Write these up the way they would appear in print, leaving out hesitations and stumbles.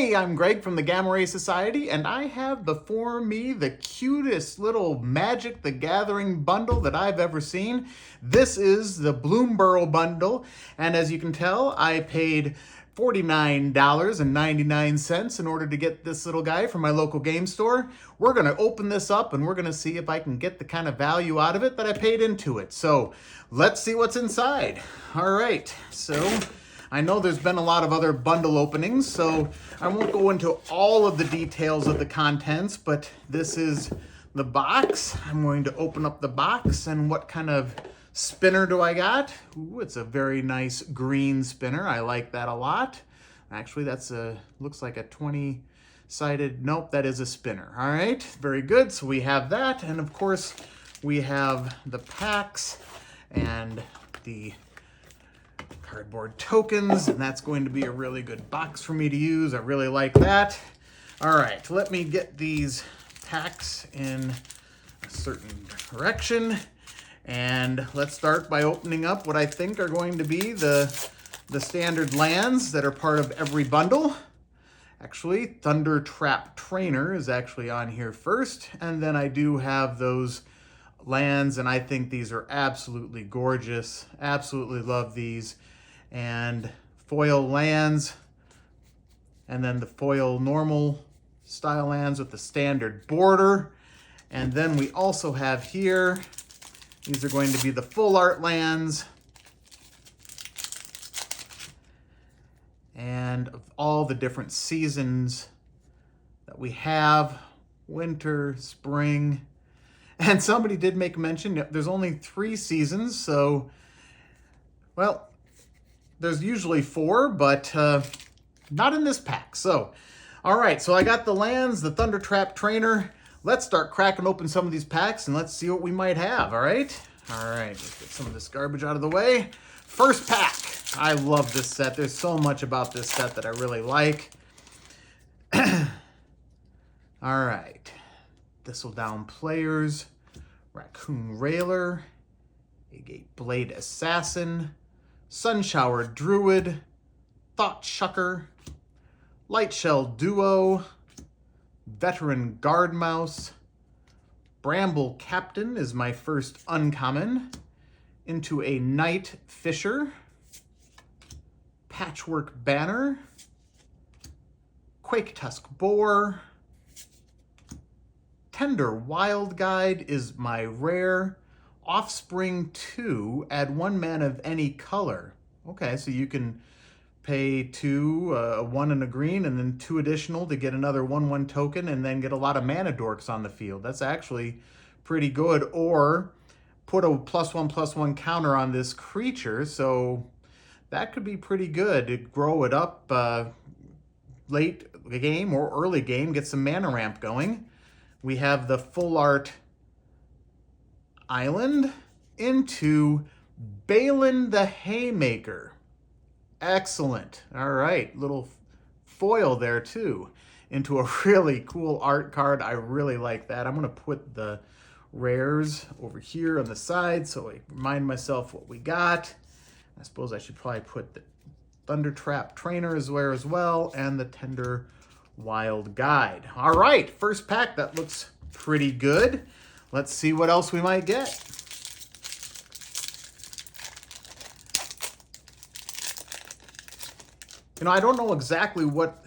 Hey, I'm Greg from the Gamma Ray Society, and I have before me the cutest little Magic the Gathering bundle that I've ever seen. This is the Bloomburrow Bundle, and as you can tell, I paid $49.99 in order to get this little guy from my local game store. We're going to open this up and we're going to see if I can get the kind of value out of it that I paid into it. So let's see what's inside. All right, so I know there's been a lot of other bundle openings, so I won't go into all of the details of the contents, but this is the box. I'm going to open up the box, and what kind of spinner do I got? Ooh, it's a very nice green spinner. I like that a lot. Actually, looks like a 20-sided, nope, that is a spinner. All right, very good. So we have that, and of course, we have the packs and the cardboard tokens, and that's going to be a really good box for me to use. I really like that. All right, let me get these packs in a certain direction, and let's start by opening up what I think are going to be the standard lands that are part of every bundle. Actually, Thunder Trap Trainer is actually on here first, and then I do have those lands, and I think these are absolutely gorgeous. Absolutely love these. And foil lands, and then the foil normal style lands with the standard border. And then we also have here, these are going to be the full art lands, and of all the different seasons that we have, winter, spring, and somebody did make mention that there's only 3 seasons, so, well, there's usually 4, but not in this pack. So, all right, so I got the lands, the Thunder Trap Trainer. Let's start cracking open some of these packs and let's see what we might have, all right? All right, let's get some of this garbage out of the way. First pack. I love this set. There's so much about this set that I really like. All right. Thistledown Players, Raccoon Railer, Agate Blade Assassin, Sunshower Druid, Thought Shucker, Lightshell Duo, Veteran Guard Mouse, Bramble Captain is my first uncommon, into a Night Fisher, Patchwork Banner, Quake Tusk Boar, Tender Wild Guide is my rare, Offspring 2, add 1 mana of any color. Okay, so you can pay 2, 1 and a green, and then 2 additional to get another 1/1 token, and then get a lot of mana dorks on the field. That's actually pretty good. Or put a +1/+1 counter on this creature, so that could be pretty good to grow it up late game or early game, get some mana ramp going. We have the full art Island into Balin the Haymaker. Excellent. All right, little foil there too, into a really cool art card. I really like that. I'm gonna put the rares over here on the side so I remind myself what we got. I suppose I should probably put the Thunder Trap Trainer as well, and the Tender Wild Guide. All right, first pack, that looks pretty good. Let's see what else we might get. You know, I don't know exactly what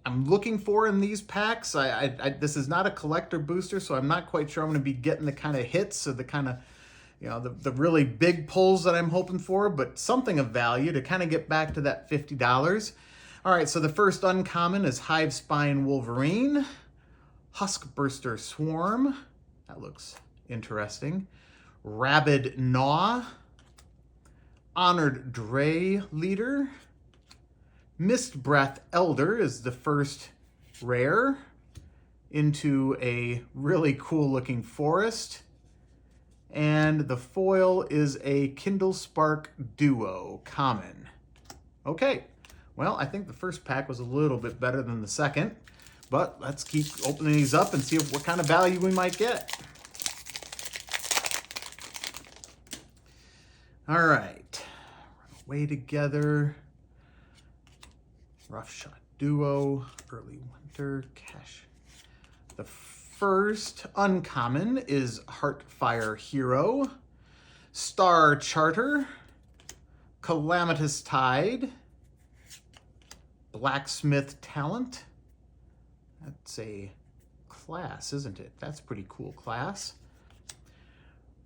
I'm looking for in these packs. This is not a collector booster, so I'm not quite sure I'm going to be getting the kind of hits or the kind of, you know, the really big pulls that I'm hoping for, but something of value to kind of get back to that $50. All right, so the first uncommon is Hivespine Wolverine, Huskburster Swarm. That looks interesting. Rabid Gnaw, Honored Dray Leader, Mist Breath Elder is the first rare, into a really cool looking forest. And the foil is a Kindle Spark Duo common. Okay, well, I think the first pack was a little bit better than the second, but let's keep opening these up and see what kind of value we might get. All right, run away together. Rough Shot Duo, Early Winter, Cash. The first uncommon is Heartfire Hero, Star Charter, Calamitous Tide, Blacksmith Talent. That's a class, isn't it? That's pretty cool class.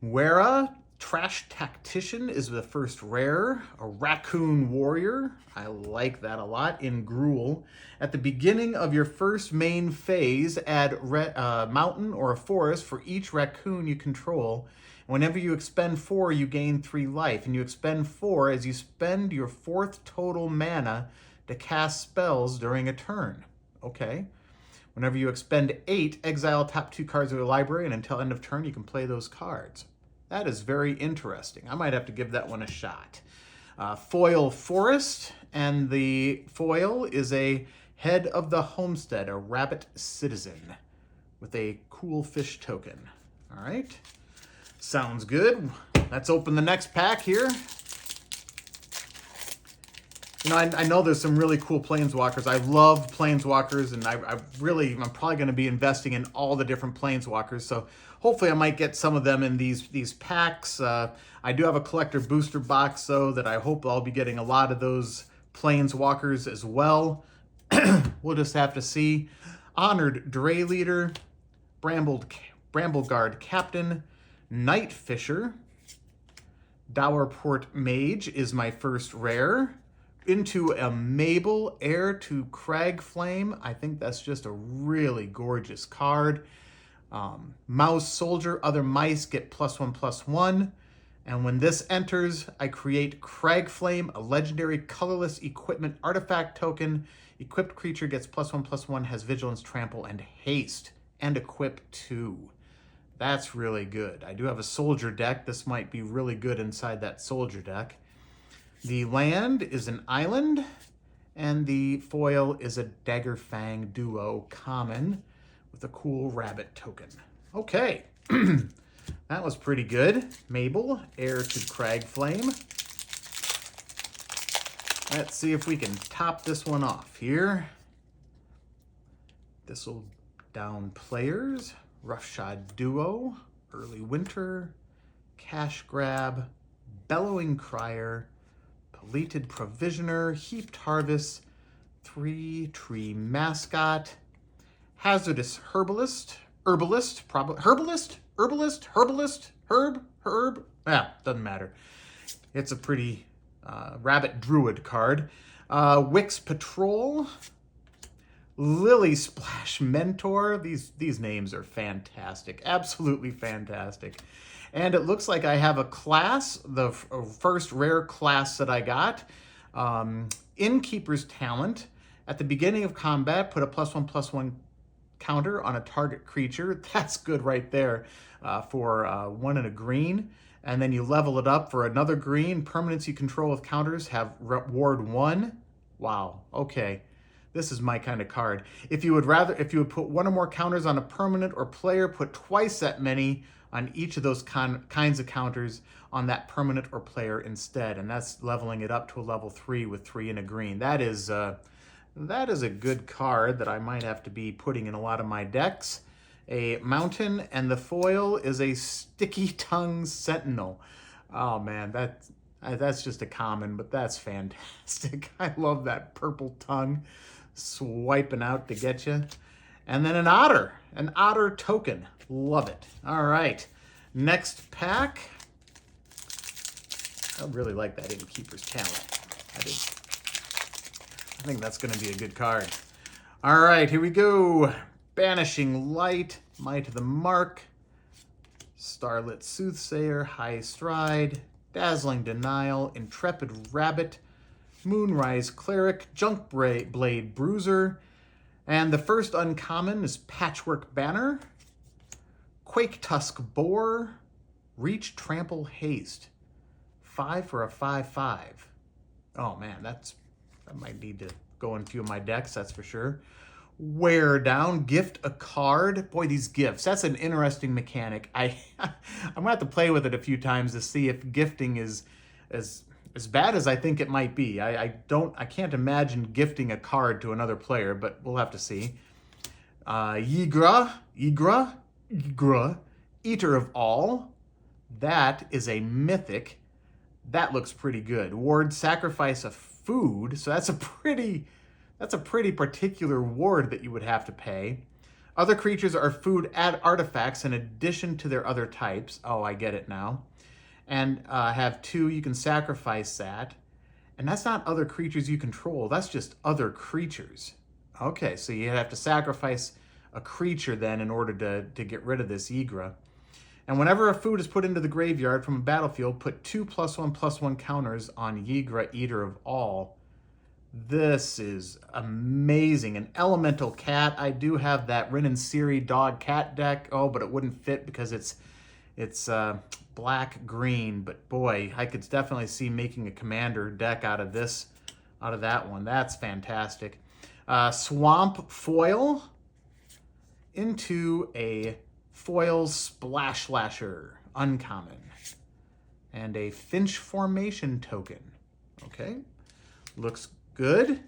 Wera, Trash Tactician is the first rare. A Raccoon Warrior. I like that a lot in Gruul. At the beginning of your first main phase, add a mountain or a forest for each raccoon you control. Whenever you expend 4, you gain 3 life. And you expend 4 as you spend your 4th total mana to cast spells during a turn. Okay. Whenever you expend 8, exile top 2 cards of your library, and until end of turn, you can play those cards. That is very interesting. I might have to give that one a shot. Foil Forest, and the foil is a Head of the Homestead, a Rabbit Citizen, with a cool fish token. All right. Sounds good. Let's open the next pack here. You know, I know there's some really cool Planeswalkers. I love Planeswalkers, and I'm probably going to be investing in all the different Planeswalkers. So hopefully I might get some of them in these packs. I do have a collector booster box, though, that I hope I'll be getting a lot of those Planeswalkers as well. We'll just have to see. Honored Dray Leader, Brambleguard Captain, Night Fisher, Dowerport Mage is my first rare. Into a Mabel, Heir to Cragflame. I think that's just a really gorgeous card. Mouse Soldier, other mice get +1/+1. And when this enters, I create Cragflame, a legendary colorless equipment artifact token. Equipped creature gets +1/+1, has Vigilance, Trample, and Haste, and Equip 2. That's really good. I do have a Soldier deck. This might be really good inside that Soldier deck. The land is an island, and the foil is a Daggerfang Duo common with a cool rabbit token. Okay, that was pretty good. Mabel, Heir to Cragflame. Let's see if we can top this one off here. Thistle Down Players, Roughshod Duo, Early Winter, Cash Grab, Bellowing Crier, Deleted Provisioner, Heaped Harvest, 3-Tree Mascot, Hazardous Herbalist, doesn't matter. It's a pretty Rabbit Druid card. Wix Patrol, Lily Splash Mentor. These names are fantastic, absolutely fantastic. And it looks like I have a class, the first rare class that I got. Innkeeper's Talent. At the beginning of combat, put a +1/+1 counter on a target creature. That's good right there for 1 and a green. And then you level it up for another green. Permanents you control with counters have ward 1. Wow, okay. This is my kind of card. If you would put 1 or more counters on a permanent or player, put twice that many on each of those kinds of counters on that permanent or player instead. And that's leveling it up to a level 3 with 3 and a green. That is a good card that I might have to be putting in a lot of my decks. A mountain, and the foil is a Sticky Tongue Sentinel. Oh man, that's just a common, but that's fantastic. I love that purple tongue swiping out to get you. And then an otter token. Love it. All right, next pack. I really like that Innkeeper's Talent. I think that's going to be a good card. All right, here we go. Banishing Light, Might of the Mark, Starlit Soothsayer, High Stride, Dazzling Denial, Intrepid Rabbit, Moonrise Cleric, Junk Blade Bruiser, and the first uncommon is Patchwork Banner, Quake Tusk Boar, Reach Trample Haste. 5 for a 5/5. Oh man, that might need to go in a few of my decks, that's for sure. Wear Down, gift a card. Boy, these gifts, that's an interesting mechanic. I'm gonna have to play with it a few times to see if gifting is as bad as I think it might be. I can't imagine gifting a card to another player, but we'll have to see. Yigra, Eater of All. That is a mythic. That looks pretty good. Ward, sacrifice a food. So that's a pretty particular ward that you would have to pay. Other creatures are food artifacts in addition to their other types. Oh, I get it now. And have 2, you can sacrifice that. And that's not other creatures you control, that's just other creatures. Okay, so you have to sacrifice a creature then in order to get rid of this Yigra. And whenever a food is put into the graveyard from a battlefield, put 2 +1/+1 counters on Yigra, Eater of All. This is amazing. An elemental cat. I do have that Rin and Siri dog cat deck. Oh, but it wouldn't fit because it's black green. But boy, I could definitely see making a commander deck out of that one. That's fantastic. Swamp foil into a foil Splash Lasher, uncommon, and a Finch Formation token. Okay, looks good.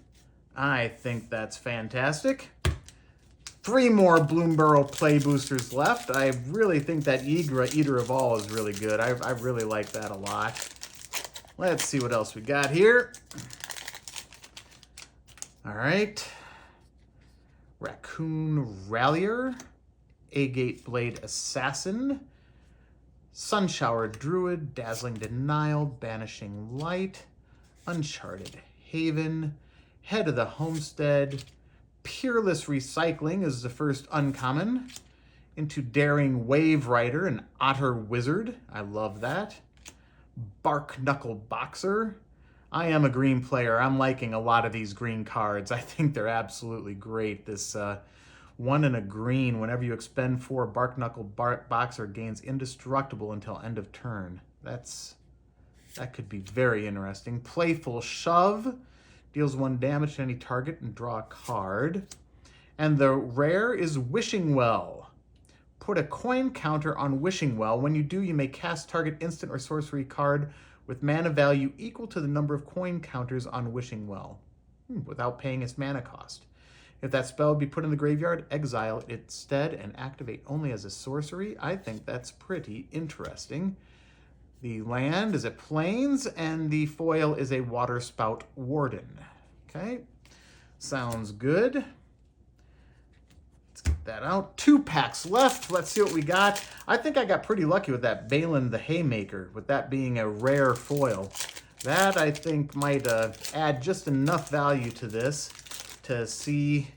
I think that's fantastic. 3 more Bloomburrow play boosters left. I really think that Yigra, Eater of All, is really good. I really like that a lot. Let's see what else we got here. All right. Raccoon Rallier, Agate Blade Assassin, Sunshower Druid, Dazzling Denial, Banishing Light, Uncharted Haven, Head of the Homestead, Peerless Recycling is the first uncommon, into Daring Wave Rider, an Otter Wizard. I love that. Bark Knuckle Boxer. I am a green player. I'm liking a lot of these green cards. I think they're absolutely great. This 1 and a green, whenever you expend 4, Bark Knuckle Boxer gains indestructible until end of turn. That could be very interesting. Playful Shove. Deals 1 damage to any target and draw a card. And the rare is Wishing Well. Put a coin counter on Wishing Well. When you do, you may cast target instant or sorcery card with mana value equal to the number of coin counters on Wishing Well, without paying its mana cost. If that spell be put in the graveyard, exile it instead and activate only as a sorcery. I think that's pretty interesting. The land is a Plains, and the foil is a Waterspout Warden. Okay, sounds good. Let's get that out. 2 packs left. Let's see what we got. I think I got pretty lucky with that Balin the Haymaker, with that being a rare foil. That, I think, might add just enough value to this to see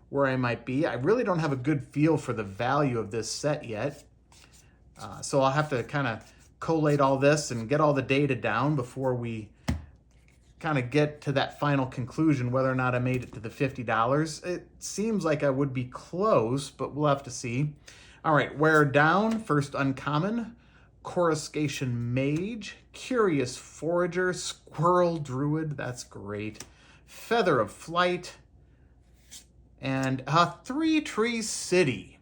where I might be. I really don't have a good feel for the value of this set yet. So I'll have to kind of collate all this and get all the data down before we kind of get to that final conclusion whether or not I made it to the $50. It seems like I would be close, but we'll have to see. All right, Wear Down, first uncommon. Coruscation Mage, Curious Forager, Squirrel Druid, that's great. Feather of Flight, and 3 Tree City.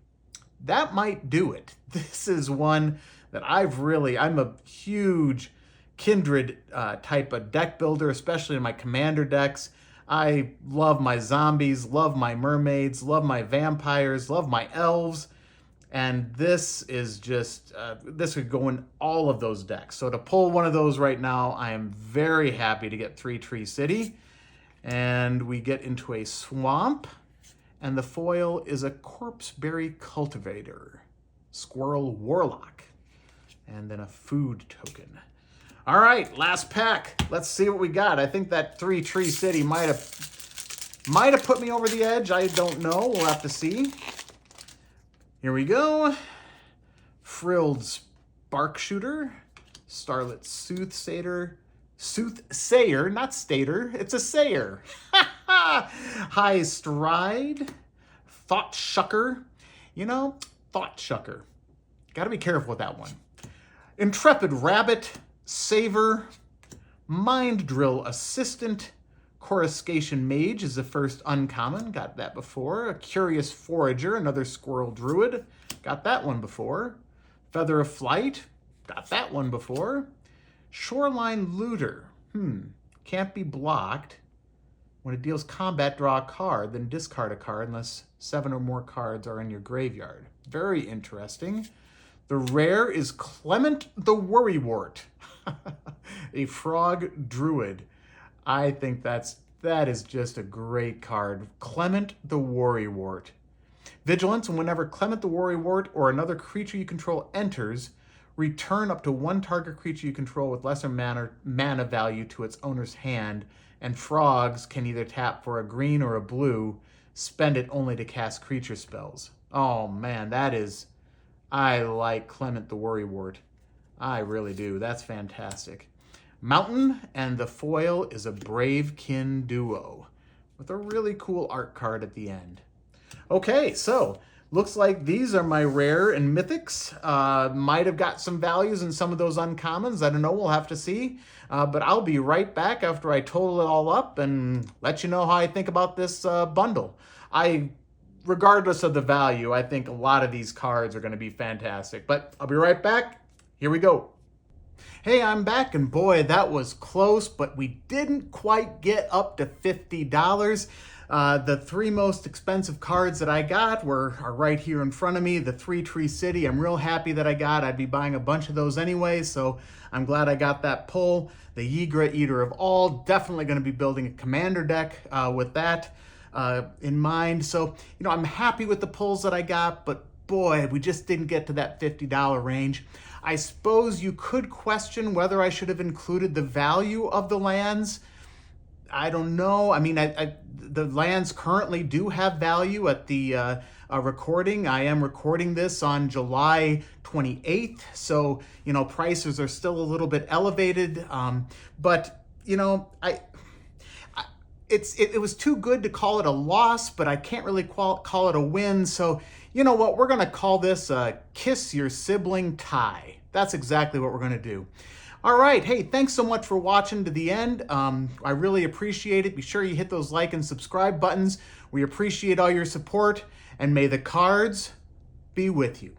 That might do it. This is one that I'm a huge Kindred type of deck builder, especially in my commander decks. I love my zombies, love my mermaids, love my vampires, love my elves. And this is just, this would go in all of those decks. So to pull one of those right now, I am very happy to get 3 Tree City. And we get into a swamp. And the foil is a Corpseberry Cultivator, Squirrel Warlock, and then a food token. All right, last pack. Let's see what we got. I think that 3 Tree City might have put me over the edge. I don't know. We'll have to see. Here we go. Frilled Sparkshooter, Starlit Soothsayer, not Stater. It's a Sayer. High Stride, Thought Shucker. You know, Thought Shucker. Got to be careful with that one. Intrepid Rabbit, Saver, Mind Drill Assistant, Coruscation Mage is the first uncommon. Got that before. A Curious Forager, another Squirrel Druid. Got that one before. Feather of Flight. Got that one before. Shoreline Looter. Can't be blocked. When it deals combat, draw a card, then discard a card unless 7 or more cards are in your graveyard. Very interesting. The rare is Clement the Worrywart, a frog druid. I think that is just a great card. Clement the Worrywart. Vigilance, and whenever Clement the Worrywart or another creature you control enters, return up to one target creature you control with lesser mana value to its owner's hand, and frogs can either tap for a green or a blue, spend it only to cast creature spells. Oh man, I like Clement the Worrywart. I really do. That's fantastic. Mountain, and the foil is a Bravekin Duo with a really cool art card at the end. Okay, so looks like these are my rare and mythics. Might have got some values in some of those uncommons. I don't know, we'll have to see. But I'll be right back after I total it all up and let you know how I think about this bundle. Regardless of the value, I think a lot of these cards are going to be fantastic. But I'll be right back. Here we go. Hey, I'm back, and boy, that was close, but we didn't quite get up to $50. The 3 most expensive cards that I got are right here in front of me. The 3 Tree City, I'm real happy that I got. I'd be buying a bunch of those anyway, so I'm glad I got that pull. The Ygritte, Eater of All, definitely going to be building a commander deck with that in mind. So, I'm happy with the pulls that I got, but boy, we just didn't get to that $50 range. I suppose you could question whether I should have included the value of the lands. I don't know. I mean, the lands currently do have value at the recording. I am recording this on July 28th, so, prices are still a little bit elevated. But, it was too good to call it a loss, but I can't really call it a win. So, you know what? We're going to call this a kiss your sibling tie. That's exactly what we're going to do. All right. Hey, thanks so much for watching to the end. I really appreciate it. Be sure you hit those like and subscribe buttons. We appreciate all your support, and may the cards be with you.